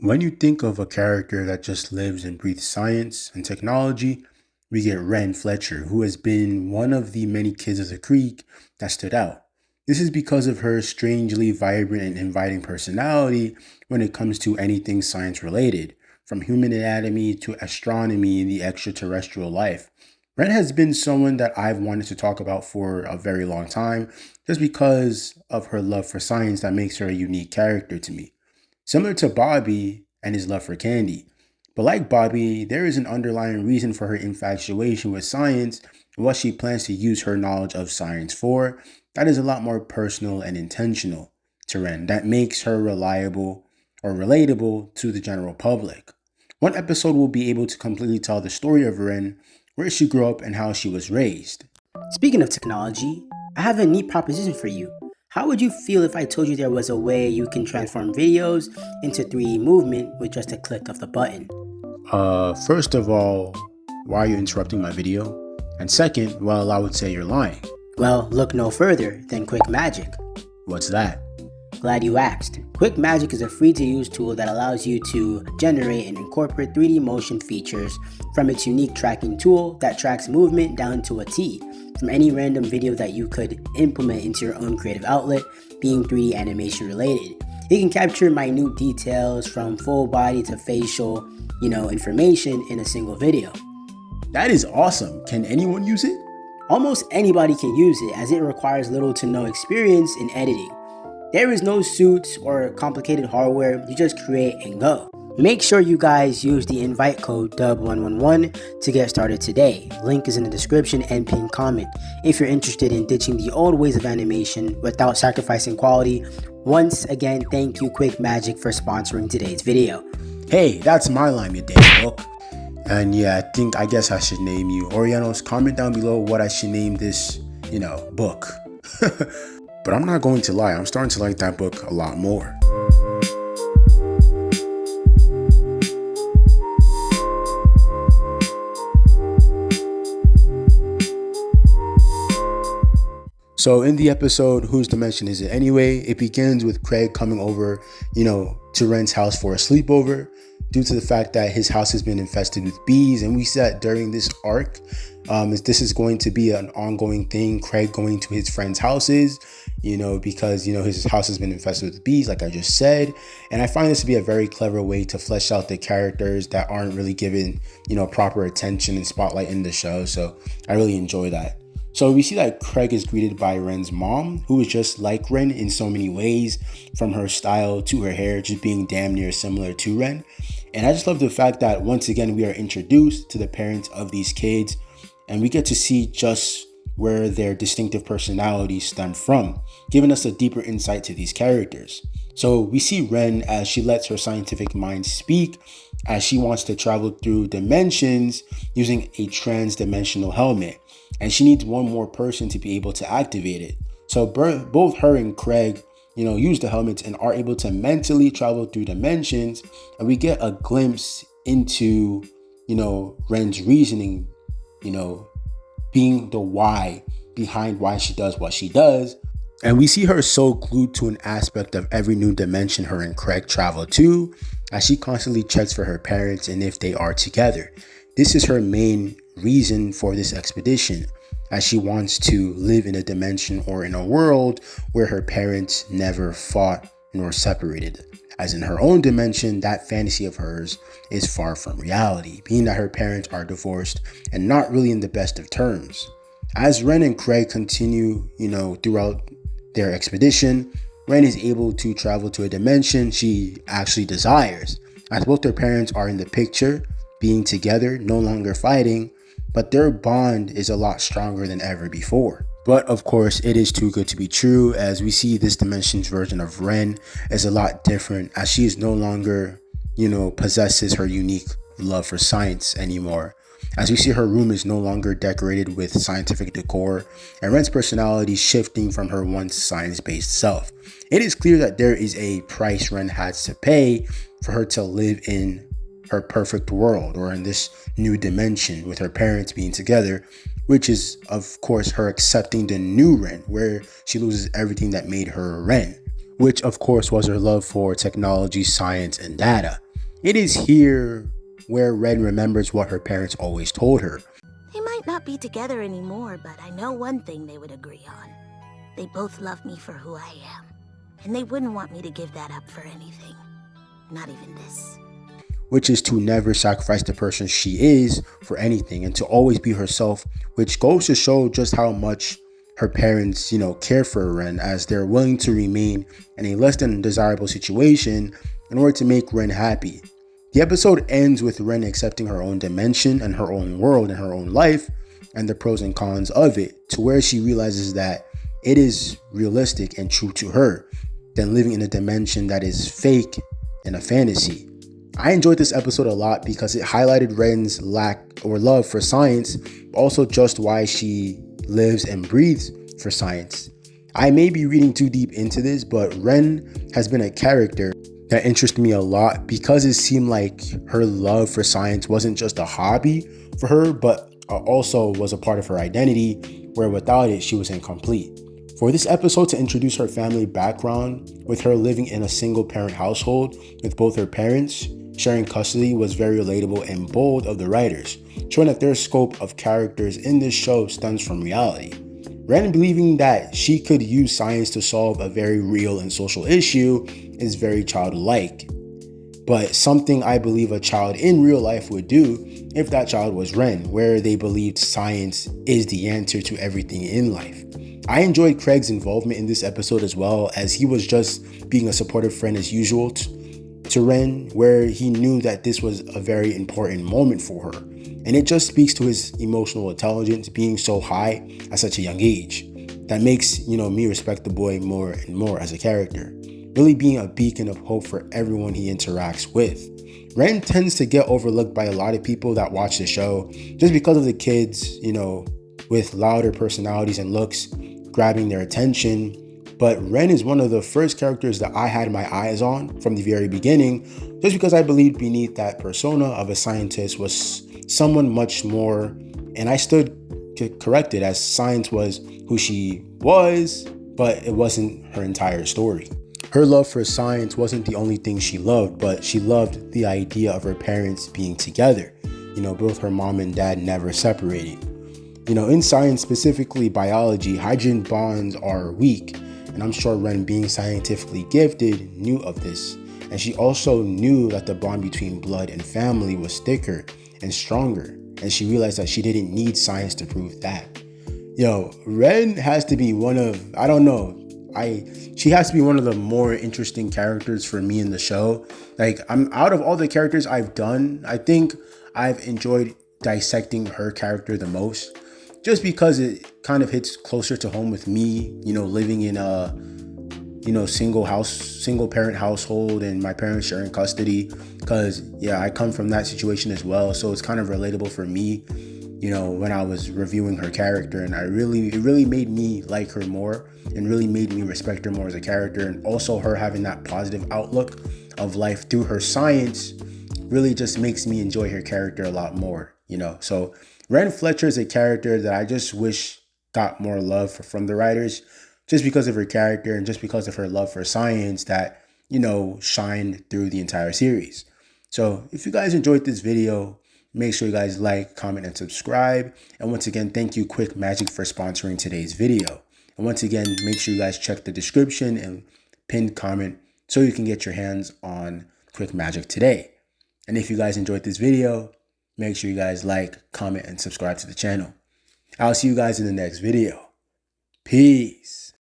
When you think of a character that just lives and breathes science and technology, we get Wren Fletcher, who has been one of the many kids of the creek that stood out. This is because of her strangely vibrant and inviting personality when it comes to anything science related, from human anatomy to astronomy and the extraterrestrial life. Wren has been someone that I've wanted to talk about for a very long time, just because of her love for science that makes her a unique character to me. Similar to Bobby and his love for candy. But like Bobby, there is an underlying reason for her infatuation with science and what she plans to use her knowledge of science for. That is a lot more personal and intentional to Ren. That makes her reliable or relatable to the general public. One episode will be able to completely tell the story of Ren, where she grew up, and how she was raised. Speaking of technology, I have a neat proposition for you. How would you feel if I told you there was a way you can transform videos into 3D movement with just a click of the button? First of all, why are you interrupting my video? And second, well, I would say you're lying. Well, look no further than QuickMagic. What's that? Glad you asked. QuickMagic is a free-to-use tool that allows you to generate and incorporate 3D motion features from its unique tracking tool that tracks movement down to a T, from any random video that you could implement into your own creative outlet, being 3D animation related. It can capture minute details from full body to facial, information in a single video. That is awesome. Can anyone use it? Almost anybody can use it, as it requires little to no experience in editing. There is no suits or complicated hardware, you just create and go. Make sure you guys use the invite code DUB111 to get started today. Link is in the description and pinned comment. If you're interested in ditching the old ways of animation without sacrificing quality, once again, thank you QuickMagic for sponsoring today's video. Hey, that's my line, you damn book. And yeah, I guess I should name you. Orientals, comment down below what I should name this, book. But I'm not going to lie, I'm starting to like that book a lot more. So in the episode, Whose Dimension Is It Anyway? It begins with Craig coming over, to Ren's house for a sleepover due to the fact that his house has been infested with bees. And we said during this arc, this is going to be an ongoing thing, Craig going to his friends' houses, because, his house has been infested with bees, like I just said. And I find this to be a very clever way to flesh out the characters that aren't really given, proper attention and spotlight in the show. So I really enjoy that. So we see that Craig is greeted by Ren's mom, who is just like Ren in so many ways, from her style to her hair, just being damn near similar to Ren. And I just love the fact that once again, we are introduced to the parents of these kids, and we get to see just where their distinctive personalities stem from, giving us a deeper insight to these characters. So we see Ren as she lets her scientific mind speak, as she wants to travel through dimensions using a trans-dimensional helmet. And she needs one more person to be able to activate it. So both her and Craig, use the helmets and are able to mentally travel through dimensions. And we get a glimpse into, Ren's reasoning, being the why behind why she does what she does. And we see her so glued to an aspect of every new dimension her and Craig travel to, as she constantly checks for her parents and if they are together. This is her main reason for this expedition, as she wants to live in a dimension or in a world where her parents never fought nor separated. As in her own dimension, that fantasy of hers is far from reality, being that her parents are divorced and not really in the best of terms. As Ren and Craig continue, throughout their expedition, Ren is able to travel to a dimension she actually desires, as both their parents are in the picture, being together, no longer fighting, but their bond is a lot stronger than ever before. But of course, it is too good to be true, as we see this dimension's version of Ren is a lot different, as she is no longer, possesses her unique love for science anymore. As we see, her room is no longer decorated with scientific decor, and Ren's personality shifting from her once science-based self. It is clear that there is a price Ren has to pay for her to live in her perfect world, or in this new dimension with her parents being together, which is of course her accepting the new Ren, where she loses everything that made her Ren, which of course was her love for technology, science, and data. It is here where Ren remembers what her parents always told her. They might not be together anymore, but I know one thing they would agree on. They both love me for who I am, and they wouldn't want me to give that up for anything. Not even this. Which is to never sacrifice the person she is for anything and to always be herself, which goes to show just how much her parents, care for Ren, as they're willing to remain in a less than desirable situation in order to make Ren happy. The episode ends with Ren accepting her own dimension and her own world and her own life and the pros and cons of it, to where she realizes that it is realistic and true to her than living in a dimension that is fake and a fantasy. I enjoyed this episode a lot because it highlighted Ren's lack or love for science, but also just why she lives and breathes for science. I may be reading too deep into this, but Ren has been a character that interested me a lot because it seemed like her love for science wasn't just a hobby for her, but also was a part of her identity, where without it, she was incomplete. For this episode to introduce her family background, with her living in a single parent household with both her parents sharing custody, was very relatable and bold of the writers, showing that their scope of characters in this show stems from reality. Ren believing that she could use science to solve a very real and social issue is very childlike, but something I believe a child in real life would do if that child was Ren, where they believed science is the answer to everything in life. I enjoyed Craig's involvement in this episode as well, as he was just being a supportive friend as usual to Ren, where he knew that this was a very important moment for her. And it just speaks to his emotional intelligence being so high at such a young age. That makes, me respect the boy more and more as a character, really being a beacon of hope for everyone he interacts with. Ren tends to get overlooked by a lot of people that watch the show just because of the kids, with louder personalities and looks grabbing their attention. But Ren is one of the first characters that I had my eyes on from the very beginning, just because I believed beneath that persona of a scientist was someone much more, and I stood corrected, as science was who she was, but it wasn't her entire story. Her love for science wasn't the only thing she loved, but she loved the idea of her parents being together, both her mom and dad never separating. In science, specifically biology, hydrogen bonds are weak, and I'm sure Ren, being scientifically gifted, knew of this. And she also knew that the bond between blood and family was thicker and stronger, and she realized that she didn't need science to prove that. Ren has to be one of, she has to be one of the more interesting characters for me in the show. I'm out of all the characters I've done, I think I've enjoyed dissecting her character the most, just because it kind of hits closer to home with me, living in a, single parent household and my parents sharing custody, because I come from that situation as well. So it's kind of relatable for me, when I was reviewing her character, and it really made me like her more and really made me respect her more as a character. And also her having that positive outlook of life through her science really just makes me enjoy her character a lot more, So Ren Fletcher is a character that I just wish got more love from the writers, just because of her character and just because of her love for science that, shined through the entire series. So if you guys enjoyed this video, make sure you guys like, comment, and subscribe. And once again, thank you QuickMagic for sponsoring today's video. And once again, make sure you guys check the description and pinned comment so you can get your hands on QuickMagic today. And if you guys enjoyed this video, make sure you guys like, comment, and subscribe to the channel. I'll see you guys in the next video. Peace.